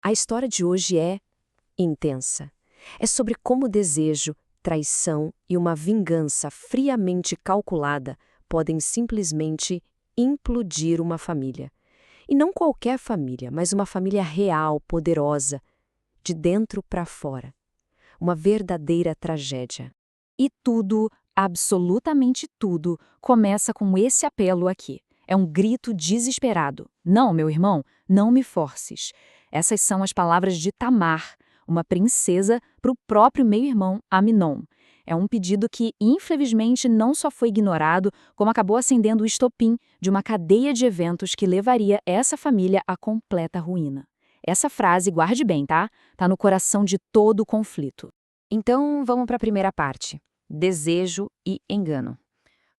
A história de hoje é intensa. É sobre como desejo, traição e uma vingança friamente calculada podem simplesmente implodir uma família. E não qualquer família, mas uma família real, poderosa, de dentro para fora. Uma verdadeira tragédia. E tudo, absolutamente tudo, começa com esse apelo aqui. É um grito desesperado. Não, meu irmão, não me forces. Essas são as palavras de Tamar, uma princesa, para o próprio meio-irmão Aminon. É um pedido que, infelizmente, não só foi ignorado, como acabou acendendo o estopim de uma cadeia de eventos que levaria essa família à completa ruína. Essa frase, guarde bem, tá? Tá no coração de todo o conflito. Então, vamos para a primeira parte: desejo e engano.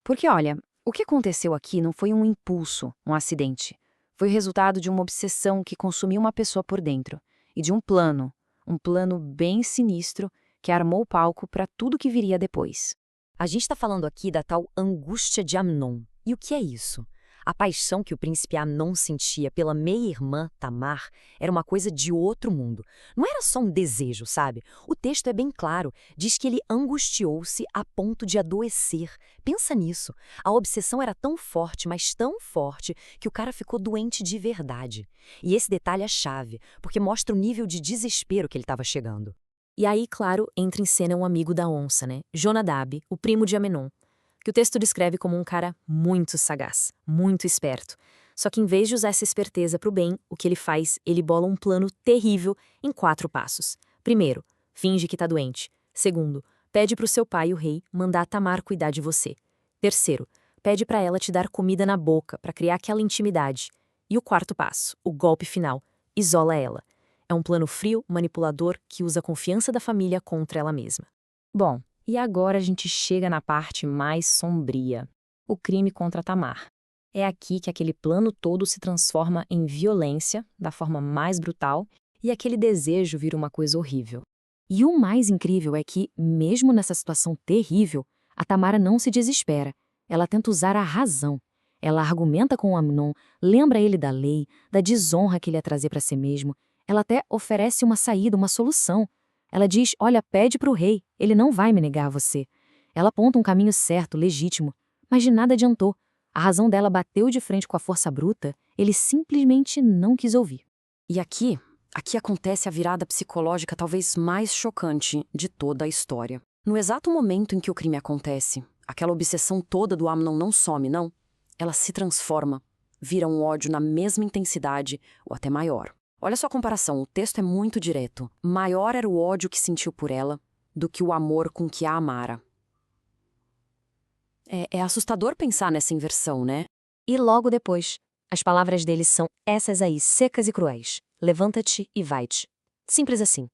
Porque, olha, o que aconteceu aqui não foi um impulso, um acidente. Foi o resultado de uma obsessão que consumiu uma pessoa por dentro e de um plano bem sinistro que armou o palco para tudo que viria depois. A gente está falando aqui da tal angústia de Amnon. E o que é isso? A paixão que o príncipe Amnon sentia pela meia-irmã Tamar era uma coisa de outro mundo. Não era só um desejo, sabe? O texto é bem claro, diz que ele angustiou-se a ponto de adoecer. Pensa nisso. A obsessão era tão forte, mas tão forte, que o cara ficou doente de verdade. E esse detalhe é chave, porque mostra o nível de desespero que ele estava chegando. E aí, claro, entra em cena um amigo da onça, né? Jonadab, o primo de Amenon, que o texto descreve como um cara muito sagaz, muito esperto. Só que em vez de usar essa esperteza para o bem, o que ele faz? Ele bola um plano terrível em 4 passos. Primeiro, finge que está doente. Segundo, pede para o seu pai, o rei, mandar Tamar cuidar de você. Terceiro, pede para ela te dar comida na boca, para criar aquela intimidade. E o quarto passo, o golpe final, isola ela. É um plano frio, manipulador, que usa a confiança da família contra ela mesma. Bom, e agora a gente chega na parte mais sombria: o crime contra Tamar. É aqui que aquele plano todo se transforma em violência, da forma mais brutal, e aquele desejo vira uma coisa horrível. E o mais incrível é que, mesmo nessa situação terrível, a Tamara não se desespera. Ela tenta usar a razão. Ela argumenta com o Amnon, lembra ele da lei, da desonra que ele ia trazer para si mesmo. Ela até oferece uma saída, uma solução. Ela diz: olha, pede para o rei, ele não vai me negar a você. Ela aponta um caminho certo, legítimo, mas de nada adiantou. A razão dela bateu de frente com a força bruta, ele simplesmente não quis ouvir. E aqui acontece a virada psicológica talvez mais chocante de toda a história. No exato momento em que o crime acontece, aquela obsessão toda do Amnon não some, não. Ela se transforma, vira um ódio na mesma intensidade ou até maior. Olha só a comparação, o texto é muito direto. Maior era o ódio que sentiu por ela do que o amor com que a amara. É assustador pensar nessa inversão, né? E logo depois, as palavras dele são essas aí, secas e cruéis. Levanta-te e vai-te. Simples assim.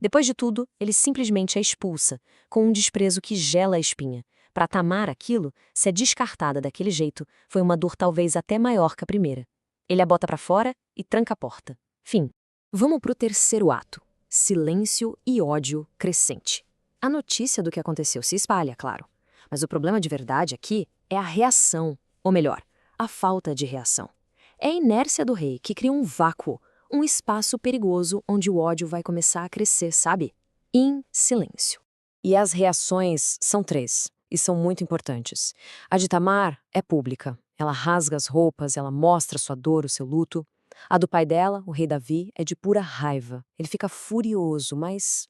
Depois de tudo, ele simplesmente a expulsa, com um desprezo que gela a espinha. Para Tamar aquilo, ser descartada daquele jeito, foi uma dor talvez até maior que a primeira. Ele a bota para fora e tranca a porta. Fim. Vamos pro terceiro ato. Silêncio e ódio crescente. A notícia do que aconteceu se espalha, claro. Mas o problema de verdade aqui é a reação, ou melhor, a falta de reação. É a inércia do rei que cria um vácuo, um espaço perigoso onde o ódio vai começar a crescer, sabe? Em silêncio. E as reações são 3, e são muito importantes. A de Tamar é pública. Ela rasga as roupas, ela mostra sua dor, o seu luto. A do pai dela, o rei Davi, é de pura raiva. Ele fica furioso, mas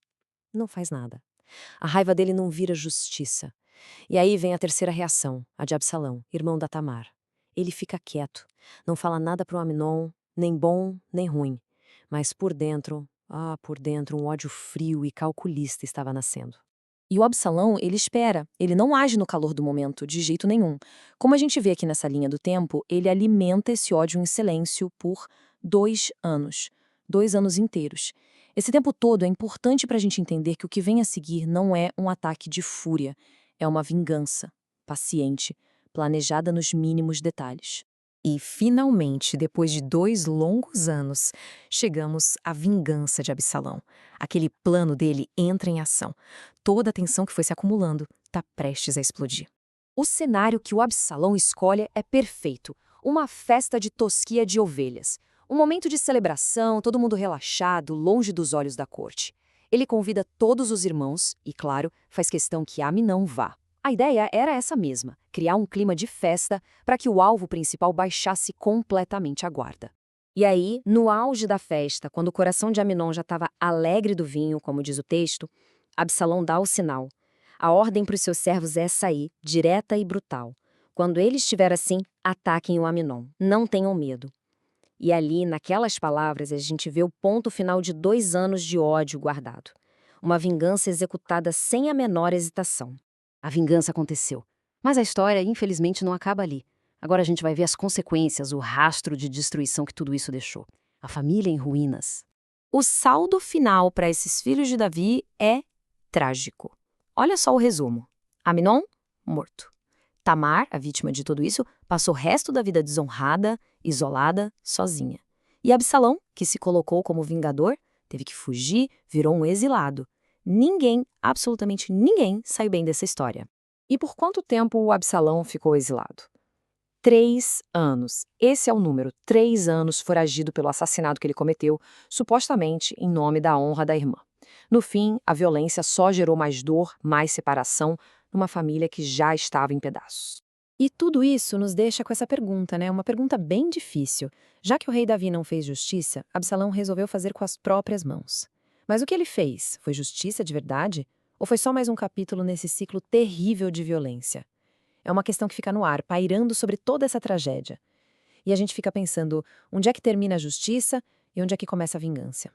não faz nada. A raiva dele não vira justiça. E aí vem a terceira reação, a de Absalão, irmão da Tamar. Ele fica quieto, não fala nada pro Amnon, nem bom, nem ruim. Mas por dentro, um ódio frio e calculista estava nascendo. E o Absalão, ele espera, ele não age no calor do momento, de jeito nenhum. Como a gente vê aqui nessa linha do tempo, ele alimenta esse ódio em silêncio por 2 anos. 2 anos inteiros. Esse tempo todo é importante para a gente entender que o que vem a seguir não é um ataque de fúria, é uma vingança, paciente, planejada nos mínimos detalhes. E, finalmente, depois de 2 longos anos, chegamos à vingança de Absalão. Aquele plano dele entra em ação. Toda a tensão que foi se acumulando está prestes a explodir. O cenário que o Absalão escolhe é perfeito. Uma festa de tosquia de ovelhas. Um momento de celebração, todo mundo relaxado, longe dos olhos da corte. Ele convida todos os irmãos e, claro, faz questão que Amnon vá. A ideia era essa mesma, criar um clima de festa para que o alvo principal baixasse completamente a guarda. E aí, no auge da festa, quando o coração de Amnon já estava alegre do vinho, como diz o texto, Absalão dá o sinal. A ordem para os seus servos é sair, direta e brutal. Quando ele estiver assim, ataquem o Amnon. Não tenham medo. E ali, naquelas palavras, a gente vê o ponto final de 2 anos de ódio guardado. Uma vingança executada sem a menor hesitação. A vingança aconteceu. Mas a história, infelizmente, não acaba ali. Agora a gente vai ver as consequências, o rastro de destruição que tudo isso deixou. A família em ruínas. O saldo final para esses filhos de Davi é trágico. Olha só o resumo. Amnon, morto. Tamar, a vítima de tudo isso, passou o resto da vida desonrada, isolada, sozinha. E Absalão, que se colocou como vingador, teve que fugir, virou um exilado. Ninguém, absolutamente ninguém, saiu bem dessa história. E por quanto tempo o Absalão ficou exilado? 3 anos. Esse é o número. 3 anos foragido pelo assassinato que ele cometeu, supostamente em nome da honra da irmã. No fim, a violência só gerou mais dor, mais separação, numa família que já estava em pedaços. E tudo isso nos deixa com essa pergunta, né? Uma pergunta bem difícil. Já que o rei Davi não fez justiça, Absalão resolveu fazer com as próprias mãos. Mas o que ele fez? Foi justiça de verdade? Ou foi só mais um capítulo nesse ciclo terrível de violência? É uma questão que fica no ar, pairando sobre toda essa tragédia. E a gente fica pensando, onde é que termina a justiça e onde é que começa a vingança?